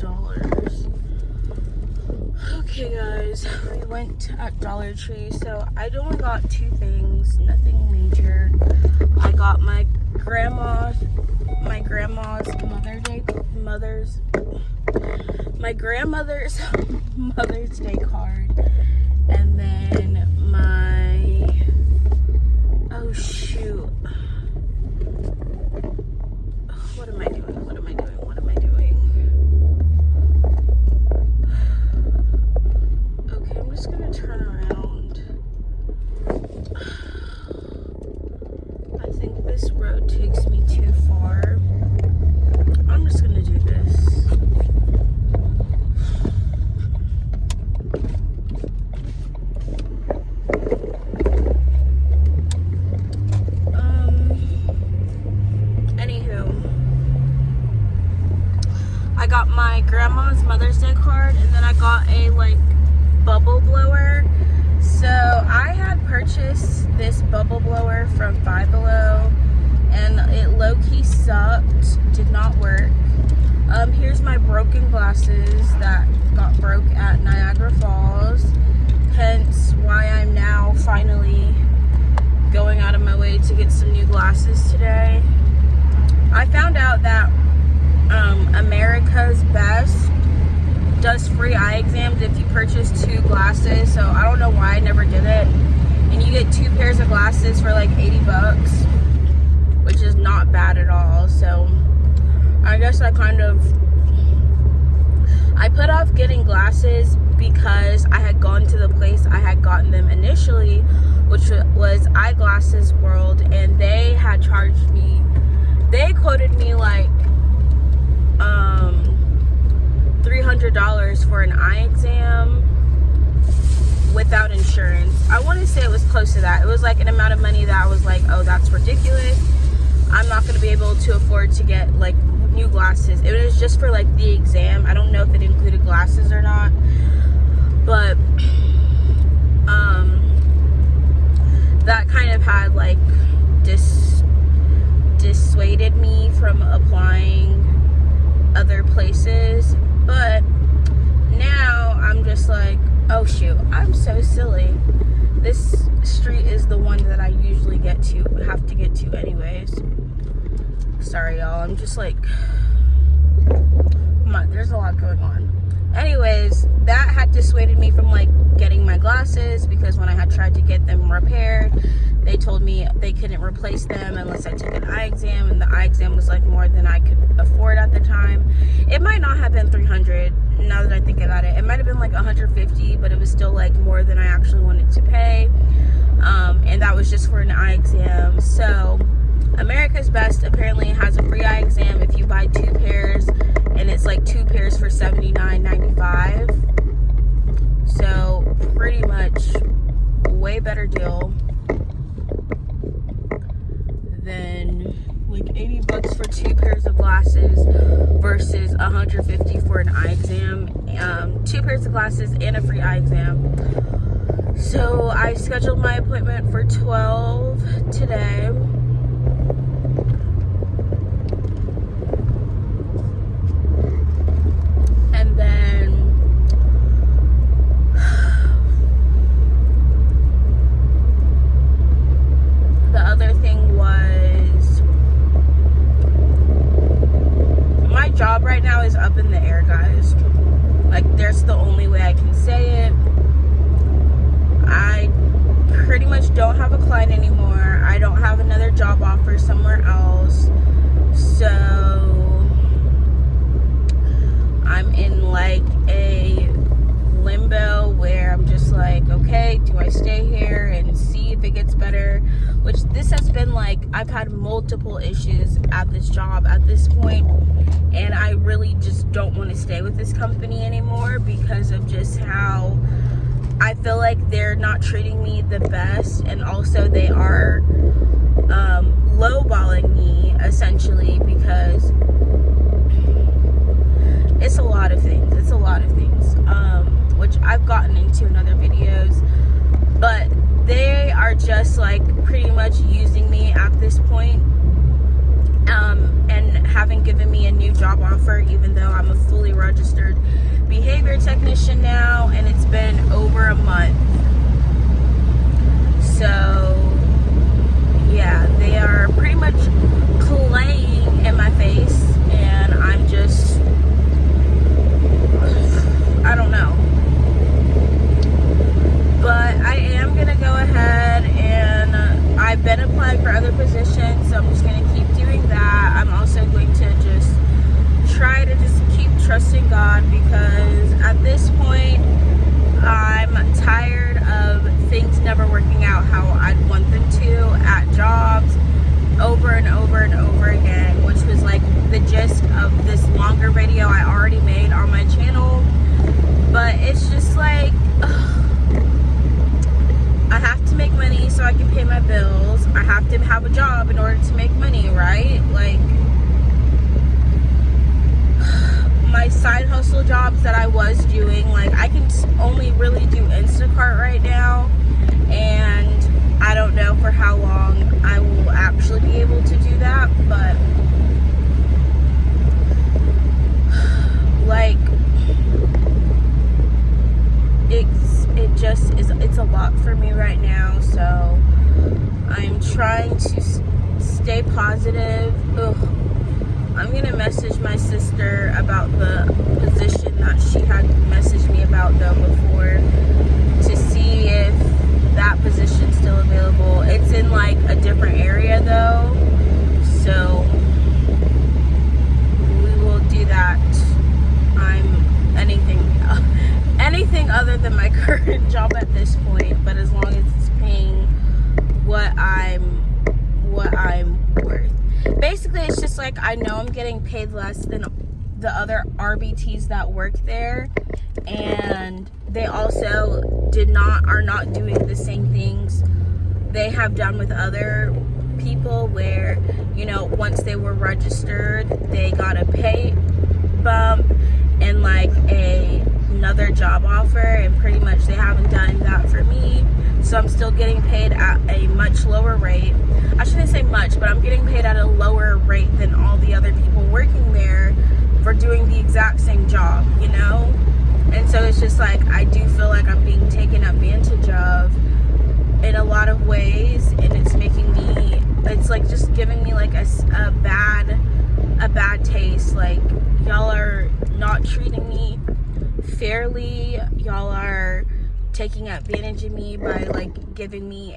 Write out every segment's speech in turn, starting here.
$12. Okay guys, we went at Dollar Tree, so I only got two things, nothing major. I got my grandma's Mother's Day card, and then oh shoot, what am I doing? Okay, I'm just gonna turn around. I think this road takes me too far. I'm just gonna do this. I got my grandma's Mother's Day card, and then I got a bubble blower. So I had purchased this bubble blower from Five Below, and it low-key sucked, did not work. Here's my broken glasses that got broke at Niagara Falls, hence why I'm now finally going out of my way to get some new glasses today. I found out that America's Best does free eye exams if you purchase two glasses, so I don't know why I never did it. And you get two pairs of glasses for like $80, which is not bad at all. So I guess I put off getting glasses because I had gone to the place I had gotten them initially, which was Eyeglasses World, and they had charged me, they quoted me like $300 for an eye exam without insurance. I want to say it was close to that. It was like an amount of money that I was like, oh, that's ridiculous. I'm not going to be able to afford to get like new glasses. It was just for like the exam. I don't know if it included glasses or not, but that kind of had like dissuaded me from applying other places. But now I'm just like, oh shoot, I'm so silly. This street is the one that I usually have to get to anyways. Sorry y'all, I'm just like, there's a lot going on. Anyways, that had dissuaded me from like getting my glasses, because when I had tried to get them repaired, they told me they couldn't replace them unless I took an eye exam, and the eye exam was like more than I could afford at the time. It might not have been $300 now that I think about it. It might have been like $150, but it was still like more than I actually wanted to pay. And that was just for an eye exam. So America's Best apparently has a free eye exam if you buy two pairs, and it's like two pairs for $79.95. So pretty much way better deal than like $80 for two pairs of glasses versus $150 for an eye exam. Two pairs of glasses and a free eye exam. So I scheduled my appointment for 12 today. And then the other thing was, my job right now is up in the air, guys. Like, there's the only way I can say it. I pretty much don't have a client anymore. I don't have another job offer somewhere else. So I'm in like a limbo where I'm just like, okay, do I stay here and see if it gets better? Which this has been like, I've had multiple issues at this job at this point, and I really just don't want to stay with this company anymore because of just how I feel like they're not treating me the best, and also they are lowballing me essentially, because it's a lot of things. Which I've gotten into in other videos, but they are just like pretty much using me at this point, and having given me a new job offer, even though I'm a fully registered position now, and it's been over a month. So yeah, they are pretty much playing in my face, and I'm just, I don't know. But I am going to go ahead, and I've been applying for other positions, so I'm just going to keep doing that. I'm also going to just try to just keep trusting God, because at this point, I'm tired of things never working out how I'd want them to at jobs over and over and over again, which was like the gist of this longer video I already made on my channel. But it's just like, I have to make money so I can pay my bills. I have to have a job in order to make money, right? Like, my side hustle jobs that I was doing, like, I can only really do Instacart right now, and I don't know for how long I will actually be able to do that, but like, it's a lot for me right now, so I'm trying to stay positive. I'm gonna message my sister about the position that she had messaged me about though before, to see if that position's still available. It's in like a different area though, so we will do that. I'm anything other than my current job at this point, but as long as it's paying what I'm worth. Basically, it's just like, I know I'm getting paid less than the other RBTs that work there, and they also are not doing the same things they have done with other people, where, you know, once they were registered, they got a pay bump and like another job offer, and pretty much they haven't done that for me. So I'm still getting paid at a much lower rate. I shouldn't say much, but I'm getting paid at a lower rate than all the other people working there for doing the exact same job, you know? And so it's just like, I do feel like I'm being taken advantage of in a lot of ways, and it's making me, it's like just giving me like a bad taste. Like, y'all are not treating me fairly. Y'all are taking advantage of me by like giving me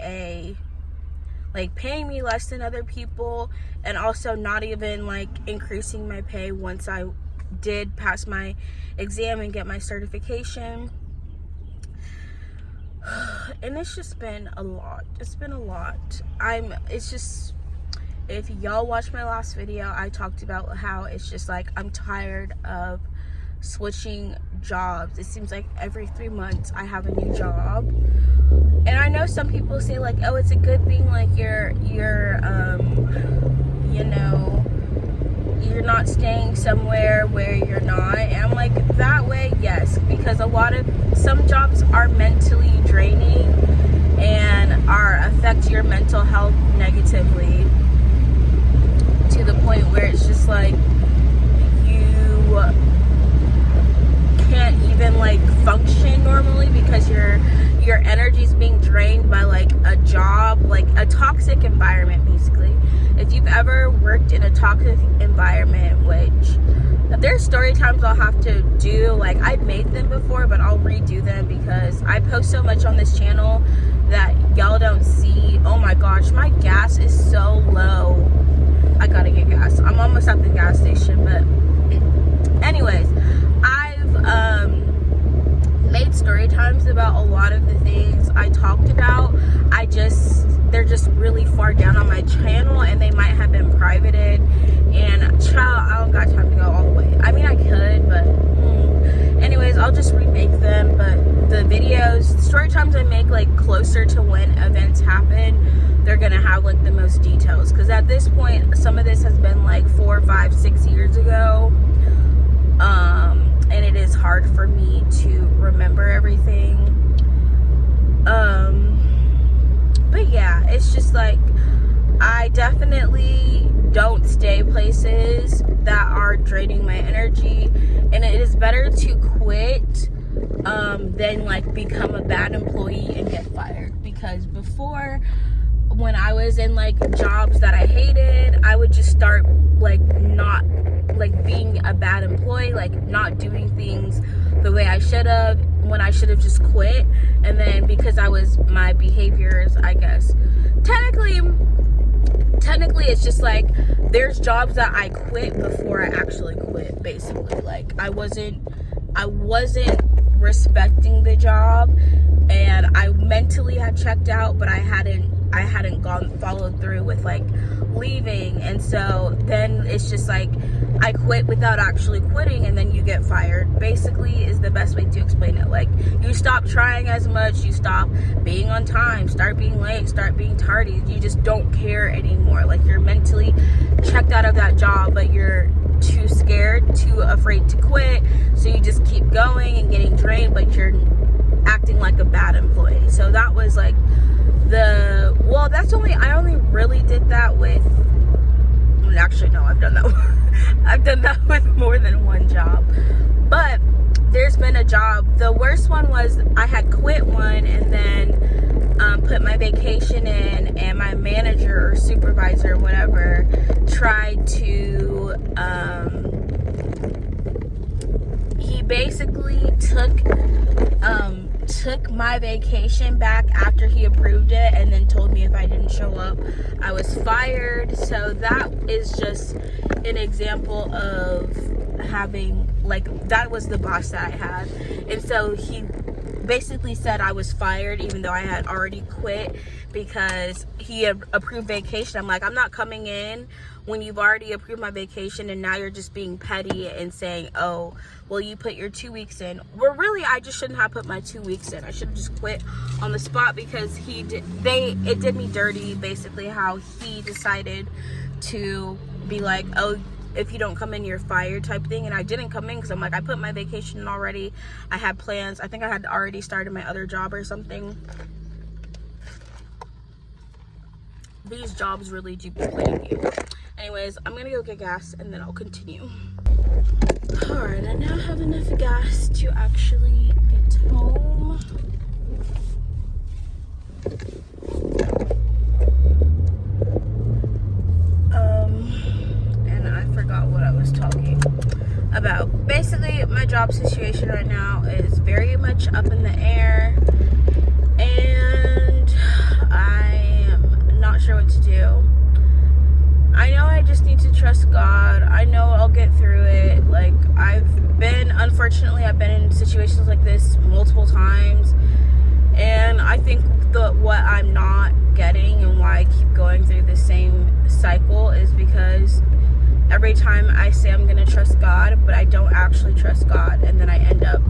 paying me less than other people, and also not even like increasing my pay once I did pass my exam and get my certification. And it's just been a lot. It's been a lot. It's just, if y'all watched my last video, I talked about how it's just like, I'm tired of switching jobs. It seems like every 3 months I have a new job. And I know some people say like, oh, it's a good thing, like you're you know, you're not staying somewhere where you're not. And I'm like, that way, yes, because some jobs are mentally draining and affect your mental health negatively, to the point where it's just like, you can't even like function normally, because your energy's being drained by like a job, like a toxic environment. Basically, if you've ever worked in a toxic environment, which there's story times I'll have to do, like I've made them before, but I'll redo them because I post so much on this channel that y'all don't see. Oh my gosh, my gas is so low. I gotta get gas. I'm almost at the gas station, but anyways, I've made story times about a lot of the things I talked about. They're just really far down on my channel, and they might have been privated, and child, I don't got time to go all the way. I mean, I could, but anyways, I'll just remake them. But the videos, story times I make like closer to when events happen, they're gonna have like the most details, because at this point some of this has been like 4, 5, 6 years ago, and it is hard for me to remember everything. But yeah, it's just like, I definitely don't stay places that are draining my energy, and it is better to quit than like become a bad employee and get fired. Because before, when I was in like jobs that I hated, I would just start like not like being a bad employee, like not doing things the way I should have, when I should have just quit. And then because I was, my behaviors, I guess technically it's just like there's jobs that I quit before I actually quit, basically. Like I wasn't respecting the job, and I mentally had checked out, but I hadn't followed through with like leaving. And so then it's just like I quit without actually quitting, and then you get fired, basically, is the best way to explain it. Like you stop trying as much, you stop being on time, start being late, start being tardy, you just don't care anymore. Like you're mentally checked out of that job, but you're too scared, too afraid to quit, so you just keep going and getting drained, but you're acting like a bad employee. So that was like I only really did that with, actually no, I've done that with more than one job. But there's been a job, the worst one was I had quit one and then put my vacation in, and my manager or supervisor or whatever tried to he basically took my vacation back after he approved it, and then told me if I didn't show up I was fired. So that is just an example of having, like, that was the boss that I had. And so he basically said I was fired even though I had already quit, because he had approved vacation. I'm like, I'm not coming in when you've already approved my vacation, and now you're just being petty and saying, oh, well, you put your 2 weeks in. Well, really, I just shouldn't have put my 2 weeks in. I should have just quit on the spot, because it did me dirty, basically, how he decided to be like, oh, if you don't come in, you're fired type thing. And I didn't come in because I'm like, I put my vacation in already. I had plans. I think I had already started my other job or something. These jobs really do play you. Anyways, I'm gonna go get gas and then I'll continue. Alright, I now have enough gas to actually get home. And I forgot what I was talking about. Basically, my job situation right now is very much up in the air, and I am not sure what to do. I know I just need to trust God. I know I'll get through it. Like, unfortunately, I've been in situations like this multiple times, and I think what I'm not getting and why I keep going through the same cycle is because every time I say I'm gonna trust God, but I don't actually trust God, and then I end up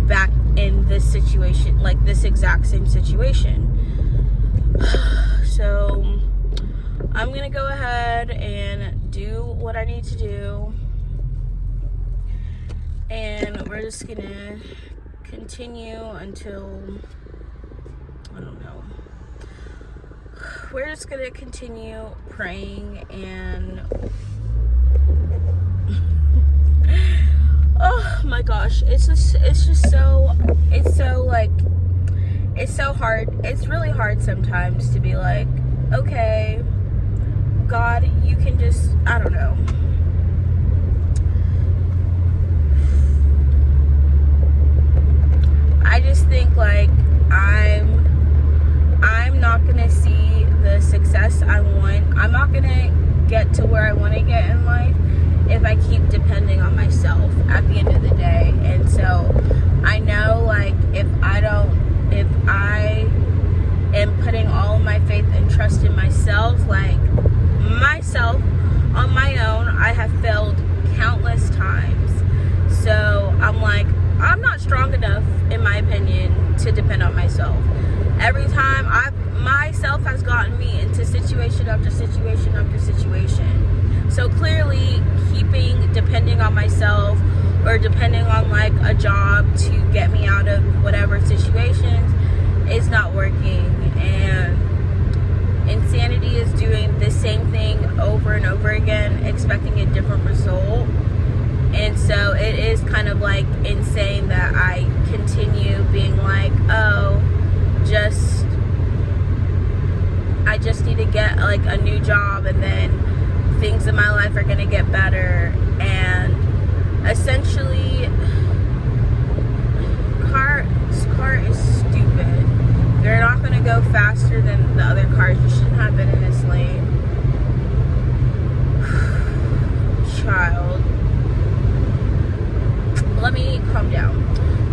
back in this situation, like this exact same situation. So I'm gonna go ahead and do what I need to do, and we're just gonna continue until, I don't know, we're just gonna continue praying. And oh my gosh, it's so hard. It's really hard sometimes to be like, okay, God, you can just, I don't know. I just think like I'm not gonna see the success I want. I'm not gonna get to where I want to get in life if I keep depending on myself at the end of the day. And so I know, like, if I am putting all of my faith and trust in myself, like myself on my own, I have failed countless times. So I'm like, I'm not strong enough, in my opinion, to depend on myself. Every time myself has gotten me into situation after situation after situation. So clearly, depending on myself or depending on like a job to get me out of whatever situations is not working. And insanity is doing the same thing over and over again, expecting a different result. And so it is kind of like insane that I like a new job, and then things in my life are gonna get better. And essentially, car is stupid. They're not gonna go faster than the other cars. You shouldn't have been in this lane. Child. Let me calm down.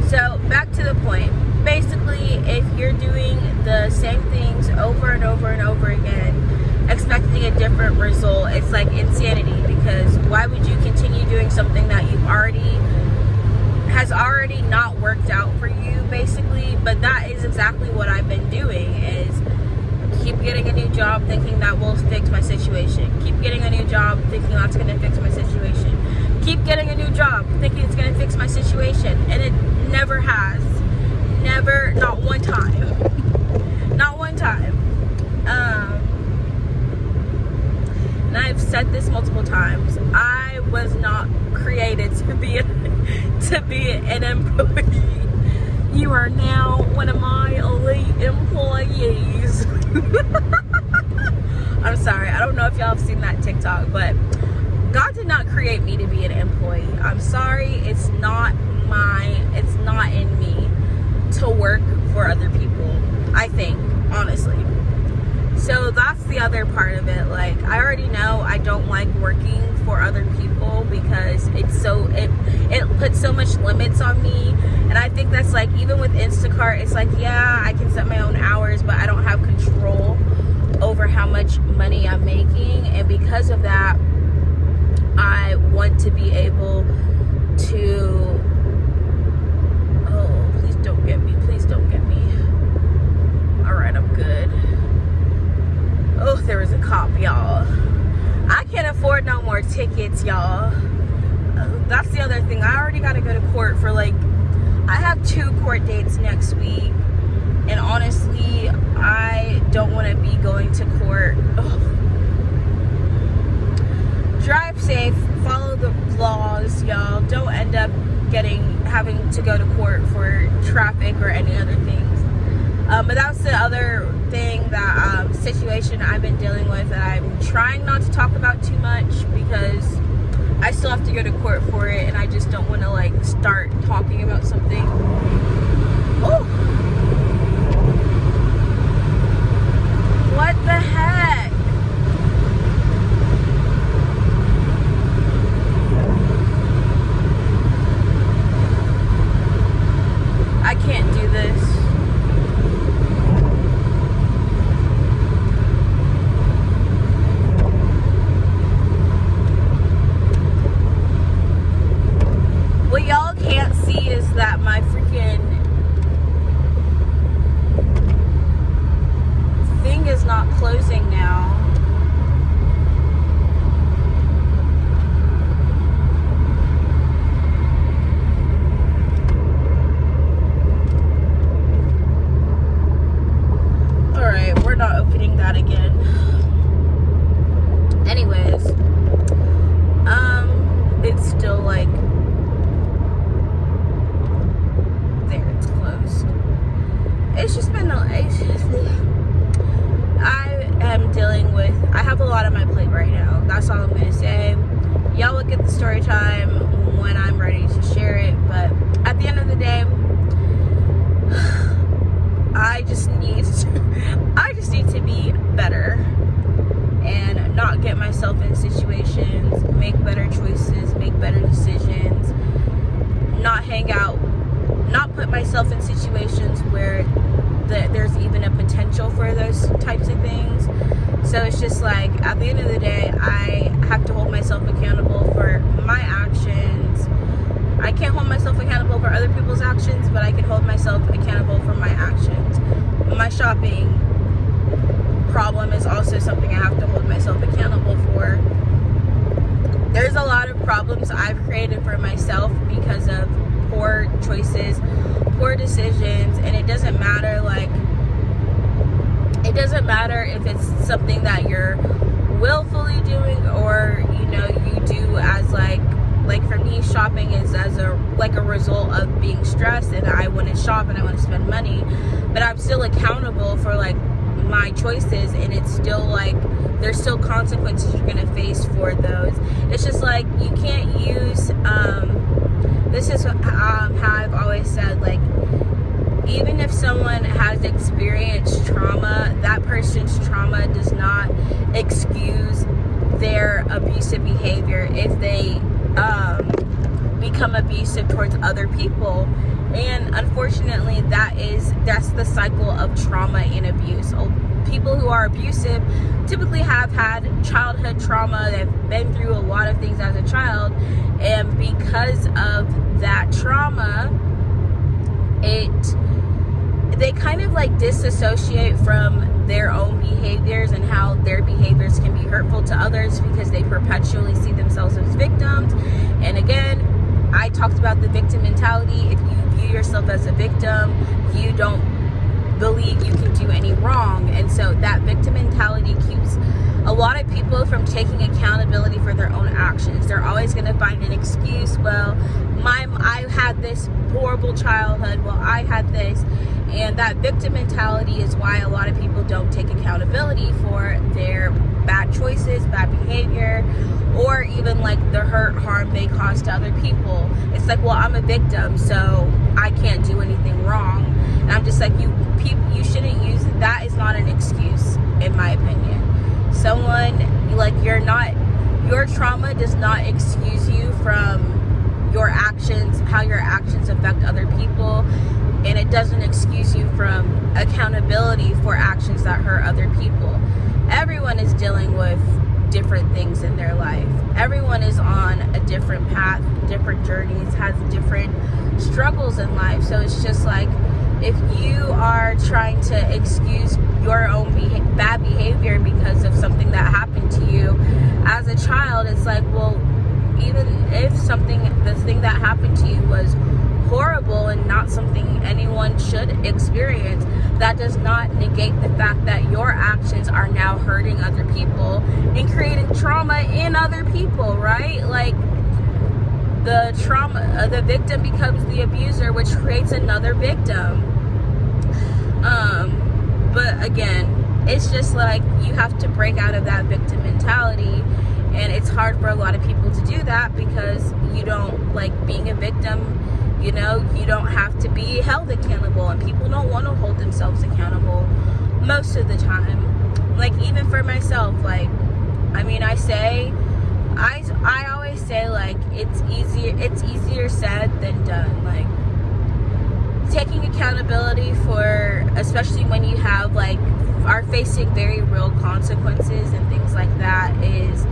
So back to the point. Basically, if you're doing the same things over and over and over again, expecting a different result, it's like insanity. Because why would you continue doing something that has already not worked out for you, basically? But that is exactly what I've been doing, is keep getting a new job thinking that will fix my situation. Keep getting a new job thinking that's going to fix my situation. Keep getting a new job thinking it's going to fix my situation. And it never has. Never, not one time. Not one time. And I've said this multiple times. I was not created to be an employee. You are now one of my elite employees. I'm sorry. I don't know if y'all have seen that TikTok, but God did not create me to be an employee. I'm sorry. It's not in me to work for other people, I think, honestly. So that's the other part of it. Like, I already know I don't like working for other people because it puts so much limits on me. And I think that's like, even with Instacart, it's like, yeah, I can set my own hours, but I don't have control over how much money I'm making. And because of that, I want to be able to, oh, please don't get me. Please don't get me. All right, I'm good. Oh, there was a cop, y'all. I can't afford no more tickets, y'all. That's the other thing. I already got to go to court for, like, I have 2 court dates next week. And honestly, I don't want to be going to court. Ugh. Drive safe. Follow the laws, y'all. Don't end up having to go to court for traffic or any other things. But that's the other thing, that situation I've been dealing with, that I'm trying not to talk about too much because I still have to go to court for it, and I just don't want to like start talking about something. Oh, what the heck? I can't do this. What y'all can't see is that my freaking thing is not closing now. Alright, we're not opening that again. Anyways, it's still like, it's just been I am dealing with, I have a lot on my plate right now. That's all I'm going to say. Y'all will get the story time when I'm ready to share it. But at the end of the day, I just need to be better and not get myself in situations, make better choices, make better decisions, not hang out, not put myself in situations where there's even a potential for those types of things. So it's just like, at the end of the day, I have to hold myself accountable for my actions. I can't hold myself accountable for other people's actions, but I can hold myself accountable for my actions. My shopping problem is also something I have to hold myself accountable for. There's a lot of problems I've created for myself because of poor choices, poor decisions, and it doesn't matter, like, it doesn't matter if it's something that you're willfully doing or, you know, you do as like for me, shopping is as a result of being stressed, and I want to shop and I want to spend money, but I'm still accountable for like my choices, and it's still like there's still consequences you're gonna face for those. It's just like you can't use this is how I've always said, like, even if someone has experienced trauma, that person's trauma does not excuse their abusive behavior if they become abusive towards other people. And unfortunately, that's the cycle of trauma and abuse. People who are abusive typically have had childhood trauma. They've been through a lot of things as a child, and because of that trauma, they kind of like disassociate from their own behaviors and how their behaviors can be hurtful to others because they perpetually see themselves as victims. And again, I talked about the victim mentality. If you view yourself as a victim, you don't believe you can do any wrong. And so that victim mentality keeps a lot of people from taking accountability for their own actions. They're always going to find an excuse. Well, I had this horrible childhood. Well, I had this. And that victim mentality is why a lot of people don't take accountability for their bad choices, bad behavior, or even like the hurt, harm they cause to other people. It's like, well, I'm a victim, so I can't do anything wrong. And I'm just like, you shouldn't use it. That is not an excuse, in my opinion. Someone, like, your trauma does not excuse you from your actions, how your actions affect other people. And it doesn't excuse you from accountability for actions that hurt other people. Everyone is dealing with different things in their life. Everyone is on a different path, different journeys, has different struggles in life. So it's just like, if you are trying to excuse your own bad behavior because of something that happened to you as a child, it's like, well, even if the thing that happened to you was horrible and not something anyone should experience, that does not negate the fact that your actions are now hurting other people and creating trauma in other people, right? Like, the victim becomes the abuser, which creates another victim. But again, it's just like, you have to break out of that victim mentality. And it's hard for a lot of people to do that because you don't like being a victim. You know, you don't have to be held accountable, and people don't want to hold themselves accountable most of the time. Like, even for myself, like, I mean, I always say, like, it's easier said than done. Like, taking accountability for, especially when you have, like, are facing very real consequences and things like that, is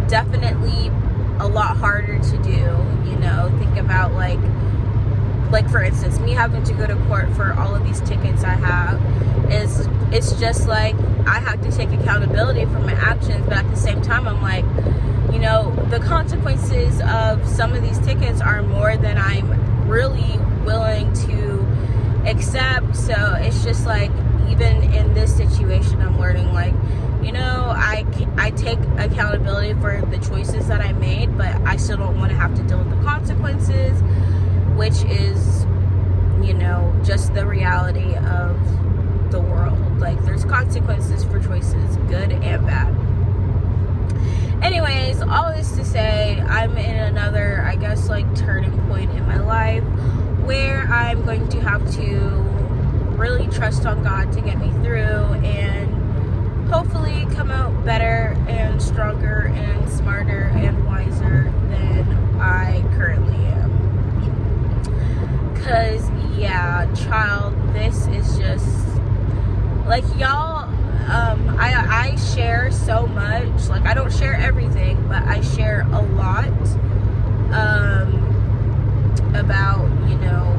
definitely a lot harder to do. You know, think about like for instance, me having to go to court for all of these tickets I have, it's just like, I have to take accountability for my actions, but at the same time, I'm like, you know, the consequences of some of these tickets are more than I'm really willing to accept. So it's just like, even in this situation, I'm learning, like, you know, I take accountability for the choices that I made, but I still don't want to have to deal with the consequences, which is, you know, just the reality of the world. Like, there's consequences for choices, good and bad. Anyways, all this to say, I'm in another, I guess, like, turning point in my life where I'm going to have to really trust on God to get me through and hopefully come out better and stronger and smarter and wiser than I currently am. Because, yeah, child, this is just, like, y'all, I share so much. Like, I don't share everything, but I share a lot about, you know,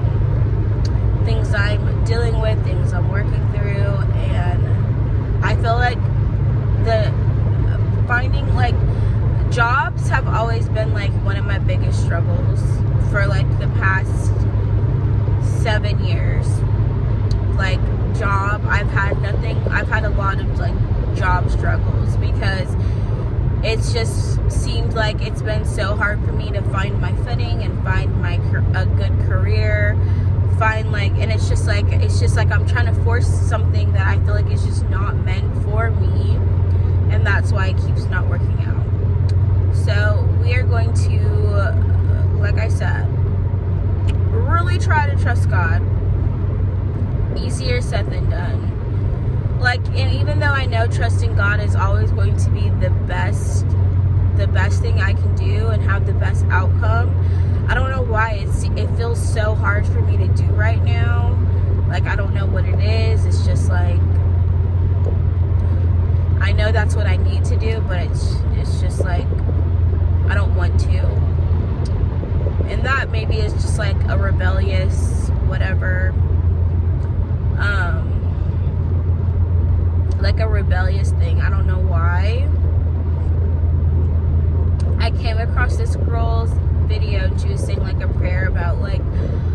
things I'm dealing with, things I'm working through, and I feel like finding, like, jobs have always been, like, one of my biggest struggles for, like, the past 7 years. Like, I've had a lot of, like, job struggles because it's just seemed like it's been so hard for me to find my footing and find a good career, find, like, like, and it's just like I'm trying to force something that I feel like is just not meant for me, and that's why it keeps not working out. So we are going to, like I said, really try to trust God. Easier said than done. Like, and even though I know trusting God is always going to be the best thing I can do and have the best outcome, I don't know why it feels so hard for me to do right now. Like, I don't know what it is. It's just like, I know that's what I need to do, but it's just like, I don't want to. And that maybe is just like a rebellious whatever, like a rebellious thing. I don't know why. I came across this girl's video and she was saying like a prayer about like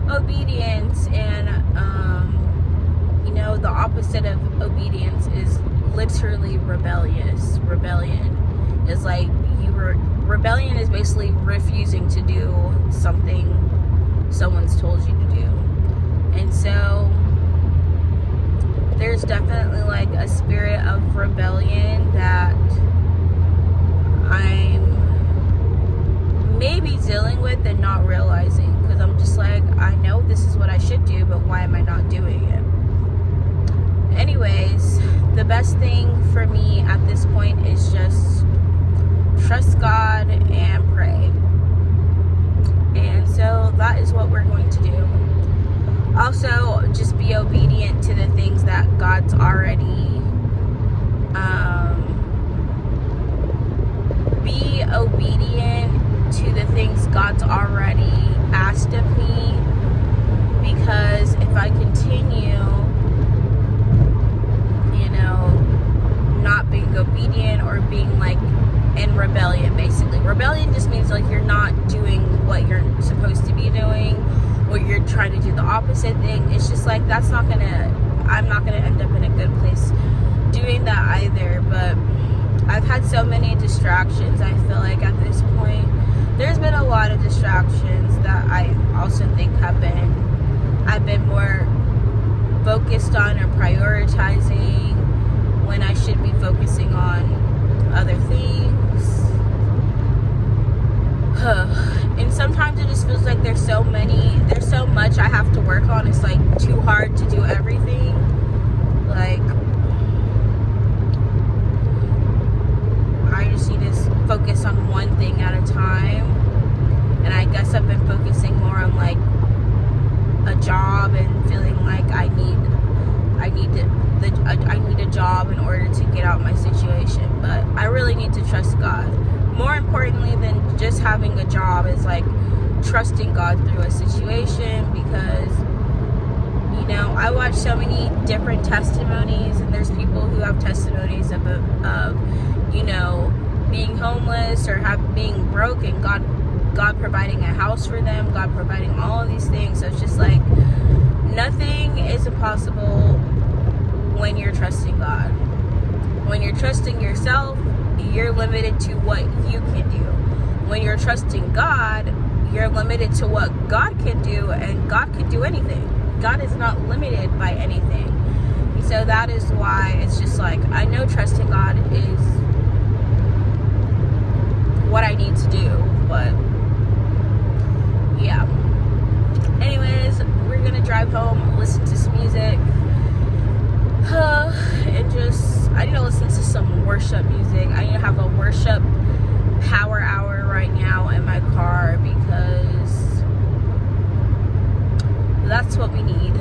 obedience, and you know, the opposite of obedience is literally rebellion is like rebellion is basically refusing to do something someone's told you to do. And so there's definitely like a spirit of rebellion that I'm maybe dealing with and not realizing, because I'm just like, I know this is what I should do, but why am I not doing it? Anyways, the best thing for me at this point is just trust God and pray. And so that is what we're going to do. Also, just be obedient to the things that God's already be obedient to the things God's already asked of me, because if I continue, you know, not being obedient or being like in rebellion, basically. Rebellion just means like you're not doing what you're supposed to be doing, or you're trying to do the opposite thing. It's just like, I'm not gonna end up in a good place doing that either. But I've had so many distractions, I feel like at this point. There's been a lot of distractions that I also think I've been more focused on or prioritizing when I should be focusing on other things. And sometimes it just feels like there's so much I have to work on. It's like too hard to do everything. Like, I just need to focus on one thing at a time. And I guess I've been focusing more on like a job and feeling like I need a job in order to get out my situation. But I really need to trust God. More importantly than just having a job is like trusting God through a situation, because, you know, I watch so many different testimonies, and there's people who have testimonies of you know, being homeless or being broke, and God providing a house for them, God providing all of these things. So it's just like, nothing is impossible when you're trusting God. When you're trusting yourself, you're limited to what you can do. When you're trusting God, you're limited to what God can do, and God can do anything. God is not limited by anything. And so that is why it's just like, I know trusting God is what I need to do, but yeah. Anyways, we're gonna drive home, listen to some music, and I need to listen to some worship music. I need to have a worship power hour right now in my car, because that's what we need.